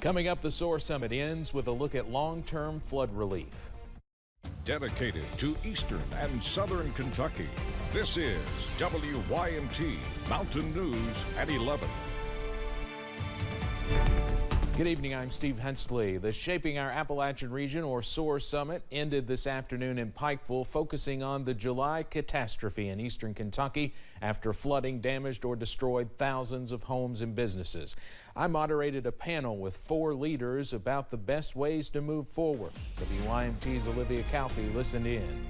Coming up, the Soar Summit ends with a look at long-term flood relief. Dedicated to Eastern and Southern Kentucky, this is WYMT Mountain News at 11. Good evening, I'm Steve Hensley. The Shaping Our Appalachian Region, or Soar Summit, ended this afternoon in Pikeville, focusing on the July catastrophe in eastern Kentucky after flooding damaged or destroyed thousands of homes and businesses. I moderated a panel with 4 leaders about the best ways to move forward. WYMT's Olivia Calfee listened in.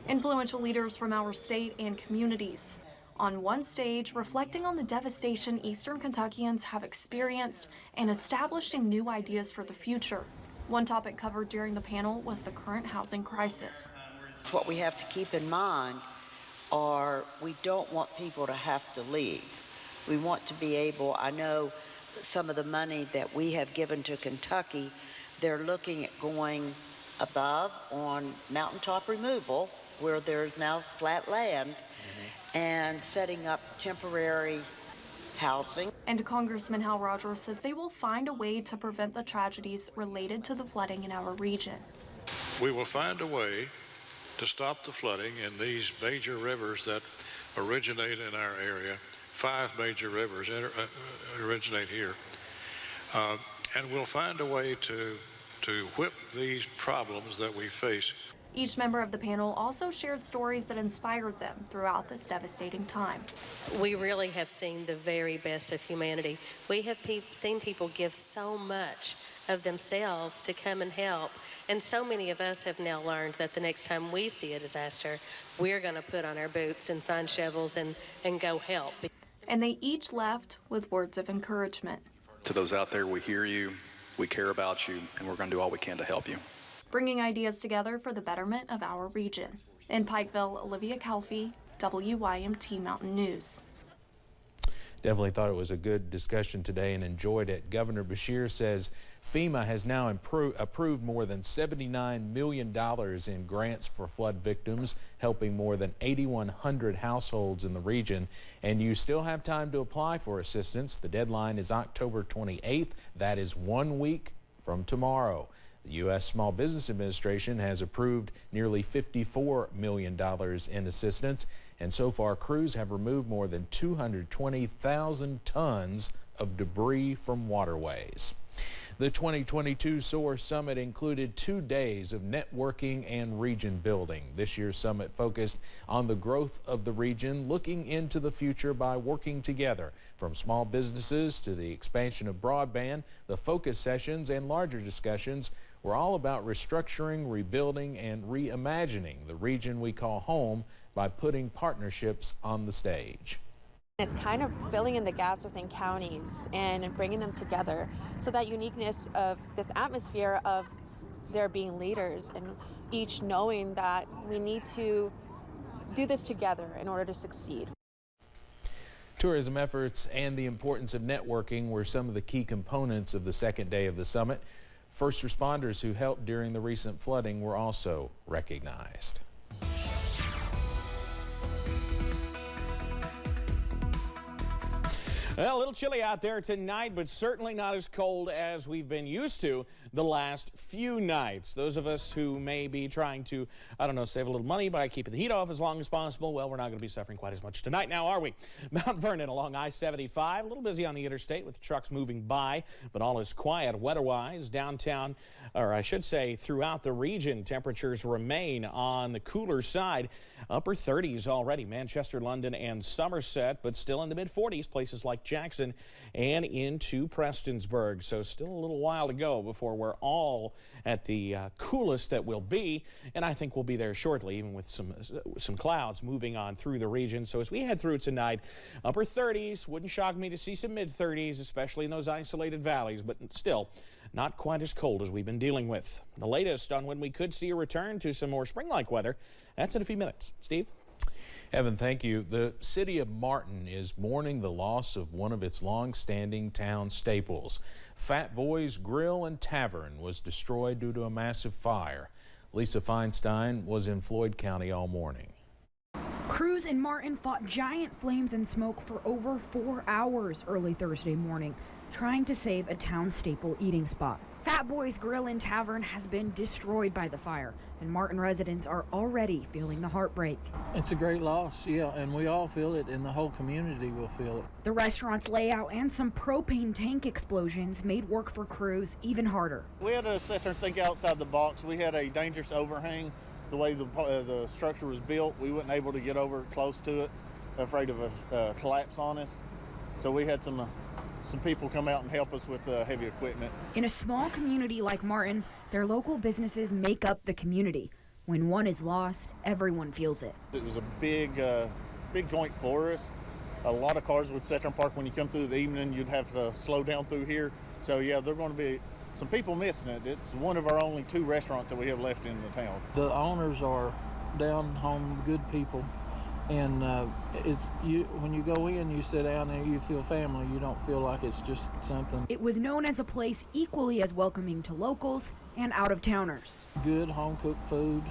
Influential leaders from our state and communities on one stage, reflecting on the devastation Eastern Kentuckians have experienced and establishing new ideas for the future. One topic covered during the panel was the current housing crisis. What we have to keep in mind are we don't want people to have to leave. We want to be able, I know some of the money that we have given to Kentucky, they're looking at going above on mountaintop removal, where there's now flat land, and setting up temporary housing. And Congressman Hal Rogers says they will find a way to prevent the tragedies related to the flooding in our region. We will find a way to stop the flooding in these major rivers that originate in our area. 5 major rivers originate here. And we'll find a way to whip these problems that we face. Each member of the panel also shared stories that inspired them throughout this devastating time. We really have seen the very best of humanity. We have seen people give so much of themselves to come and help. And so many of us have now learned that the next time we see a disaster, we're going to put on our boots and find shovels and go help. And they each left with words of encouragement. To those out there, we hear you, we care about you, and we're going to do all we can to help you. Bringing ideas together for the betterment of our region. In Pikeville, Olivia Calfee, WYMT Mountain News. Definitely thought it was a good discussion today and enjoyed it. Governor Beshear says FEMA has now approved more than $79 million in grants for flood victims, helping more than 8,100 households in the region. And you still have time to apply for assistance. The deadline is October 28th. That is 1 week from tomorrow. The U.S. Small Business Administration has approved nearly $54 million in assistance, and so far crews have removed more than 220,000 tons of debris from waterways. The 2022 Soar Summit included 2 days of networking and region building. This year's summit focused on the growth of the region, looking into the future by working together. From small businesses to the expansion of broadband, the focus sessions and larger discussions were all about restructuring, rebuilding, and reimagining the region we call home by putting partnerships on the stage. It's kind of filling in the gaps within counties and bringing them together. So that uniqueness of this atmosphere of there being leaders and each knowing that we need to do this together in order to succeed. Tourism efforts and the importance of networking were some of the key components of the second day of the summit. First responders who helped during the recent flooding were also recognized. Well, a little chilly out there tonight, but certainly not as cold as we've been used to the last few nights. Those of us who may be trying to, I don't know, save a little money by keeping the heat off as long as possible, well, we're not going to be suffering quite as much tonight now, are we? Mount Vernon along I-75, a little busy on the interstate with trucks moving by, but all is quiet weather-wise. Downtown, or I should say throughout the region, temperatures remain on the cooler side. Upper 30s already, Manchester, London, and Somerset, but still in the mid-40s, places like Jackson and into Prestonsburg. So still a little while to go before we're all at the coolest that we'll be, and I think we'll be there shortly, even with some clouds moving on through the region. So as we head through tonight, upper 30s, wouldn't shock me to see some mid-30s, especially in those isolated valleys, but still not quite as cold as we've been dealing with. The latest on when we could see a return to some more spring-like weather, that's in a few minutes. Steve? Evan, thank you. The city of Martin is mourning the loss of one of its long-standing town staples. Fat Boy's Grill and Tavern was destroyed due to a massive fire. Lisa Feinstein was in Floyd County all morning. Crews in Martin fought giant flames and smoke for over 4 hours early Thursday morning, trying to save a town staple eating spot. Fat Boy's Grill and Tavern has been destroyed by the fire, and Martin residents are already feeling the heartbreak. It's a great loss, yeah, and we all feel it, and the whole community will feel it. The restaurant's layout and some propane tank explosions made work for crews even harder. We had to sit there and think outside the box. We had a dangerous overhang. The way the structure was built, we weren't able to get over close to it, afraid of a collapse on us. So we had some people come out and help us with heavy equipment. In a small community like Martin, their local businesses make up the community. When one is lost, everyone feels it. It was a big joint for us. A lot of cars would sit there and park. When you come through the evening, you'd have to slow down through here. So yeah, there are going to be some people missing it. It's one of our only 2 restaurants that we have left in the town. The owners are down-home good people, and when you go in, you sit down there, you feel family. You don't feel like it's just something. It was known as a place equally as welcoming to locals and out-of-towners. Good home-cooked food.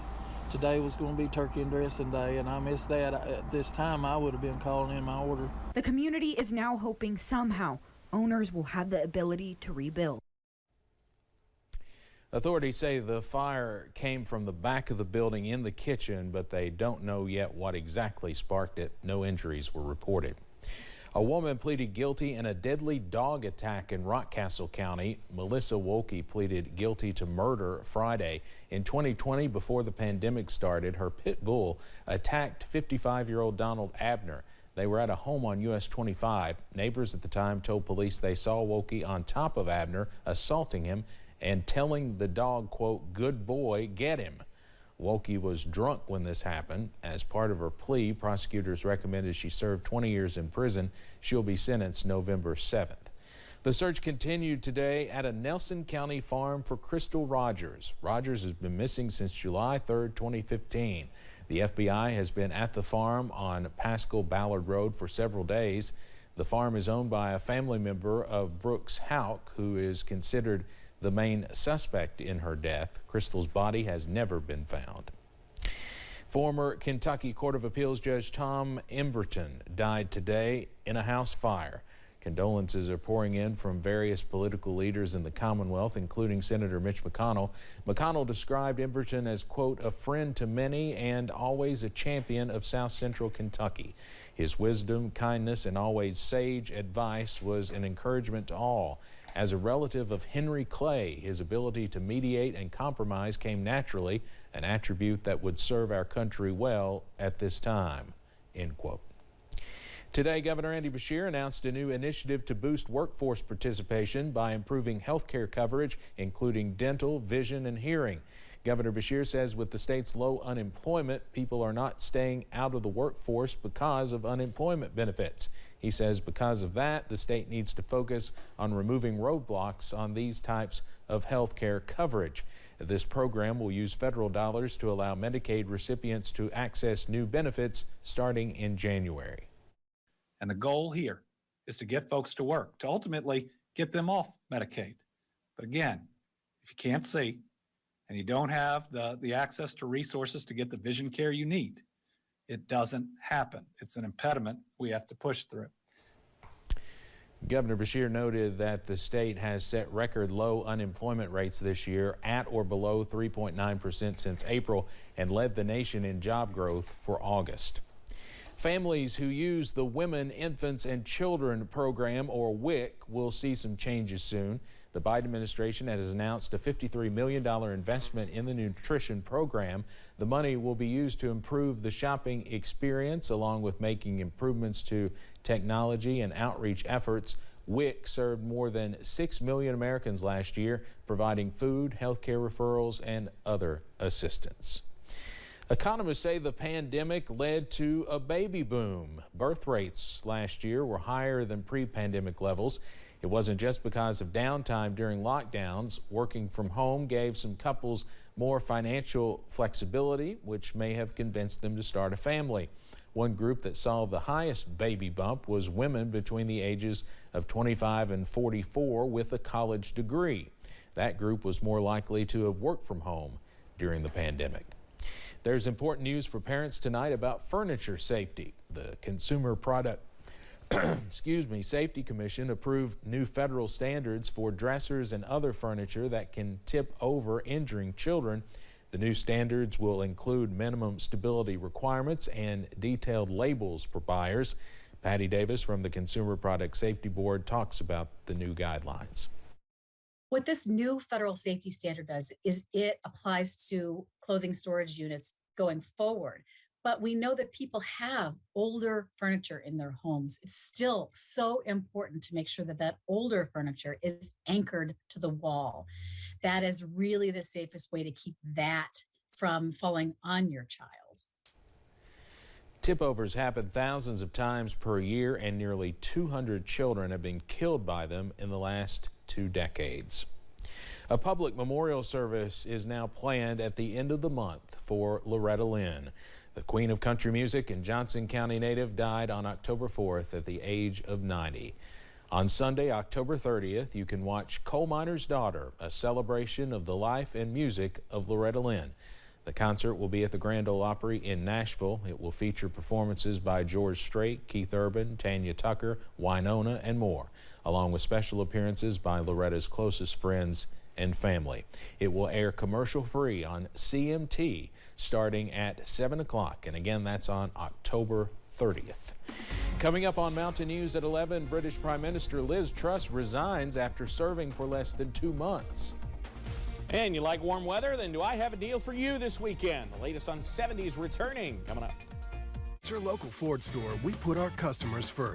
Today was going to be turkey and dressing day, and I missed that. At this time, I would have been calling in my order. The community is now hoping somehow owners will have the ability to rebuild. Authorities say the fire came from the back of the building in the kitchen, but they don't know yet what exactly sparked it. No injuries were reported. A woman pleaded guilty in a deadly dog attack in Rockcastle County. Melissa Wolke pleaded guilty to murder Friday. In 2020, before the pandemic started, her pit bull attacked 55-year-old Donald Abner. They were at a home on US 25. Neighbors at the time told police they saw Wolke on top of Abner, assaulting him and telling the dog, quote, "Good boy, get him." Wolke was drunk when this happened. As part of her plea, prosecutors recommended she serve 20 years in prison. She'll be sentenced November 7th. The search continued today at a Nelson County farm for Crystal Rogers. Rogers has been missing since July 3rd, 2015. The FBI has been at the farm on Pascal Ballard Road for several days. The farm is owned by a family member of Brooks Houck, who is considered the main suspect in her death. Crystal's body has never been found. Former Kentucky Court of Appeals Judge Tom Emberton died today in a house fire. Condolences are pouring in from various political leaders in the Commonwealth, including Senator Mitch McConnell. McConnell described Emberton as, quote, "a friend to many and always a champion of South Central Kentucky. His wisdom, kindness, and always sage advice was an encouragement to all. As a relative of Henry Clay, his ability to mediate and compromise came naturally, an attribute that would serve our country well at this time," end quote. Today, Governor Andy Beshear announced a new initiative to boost workforce participation by improving health care coverage, including dental, vision, and hearing. Governor Beshear says with the state's low unemployment, people are not staying out of the workforce because of unemployment benefits. He says because of that, the state needs to focus on removing roadblocks on these types of health care coverage. This program will use federal dollars to allow Medicaid recipients to access new benefits starting in January. And the goal here is to get folks to work, to ultimately get them off Medicaid. But again, if you can't see and you don't have the access to resources to get the vision care you need, it doesn't happen. It's an impediment we have to push through. Governor Beshear noted that the state has set record low unemployment rates this year, at or below 3.9% since April, and led the nation in job growth for August. Families who use the Women, Infants, and Children program, or WIC, will see some changes soon. The Biden administration has announced a $53 million investment in the nutrition program. The money will be used to improve the shopping experience, along with making improvements to technology and outreach efforts. WIC served more than 6 million Americans last year, providing food, health care referrals, and other assistance. Economists say the pandemic led to a baby boom. Birth rates last year were higher than pre-pandemic levels. It wasn't just because of downtime during lockdowns. Working from home gave some couples more financial flexibility, which may have convinced them to start a family. One group that saw the highest baby bump was women between the ages of 25 and 44 with a college degree. That group was more likely to have worked from home during the pandemic. There's important news for parents tonight about furniture safety. The Consumer Product Safety Commission approved new federal standards for dressers and other furniture that can tip over, injuring children. The new standards will include minimum stability requirements and detailed labels for buyers. Patty Davis from the Consumer Product Safety Board talks about the new guidelines. What this new federal safety standard does is it applies to clothing storage units going forward. But we know that people have older furniture in their homes. It's still so important to make sure that that older furniture is anchored to the wall. That is really the safest way to keep that from falling on your child. Tip-overs happen thousands of times per year, and nearly 200 children have been killed by them in the last 2 decades. A public memorial service is now planned at the end of the month for Loretta Lynn. The Queen of Country Music and Johnson County native died on October 4th at the age of 90. On Sunday, October 30th, you can watch Coal Miner's Daughter, a celebration of the life and music of Loretta Lynn. The concert will be at the Grand Ole Opry in Nashville. It will feature performances by George Strait, Keith Urban, Tanya Tucker, Winona, and more, along with special appearances by Loretta's closest friends and family. It will air commercial-free on CMT starting at 7 o'clock, and again, that's on October 30th. Coming up on Mountain News at 11, British Prime Minister Liz Truss resigns after serving for less than 2 months. And you like warm weather? Then do I have a deal for you this weekend? The latest on 70s returning coming up. At your local Ford store, we put our customers first.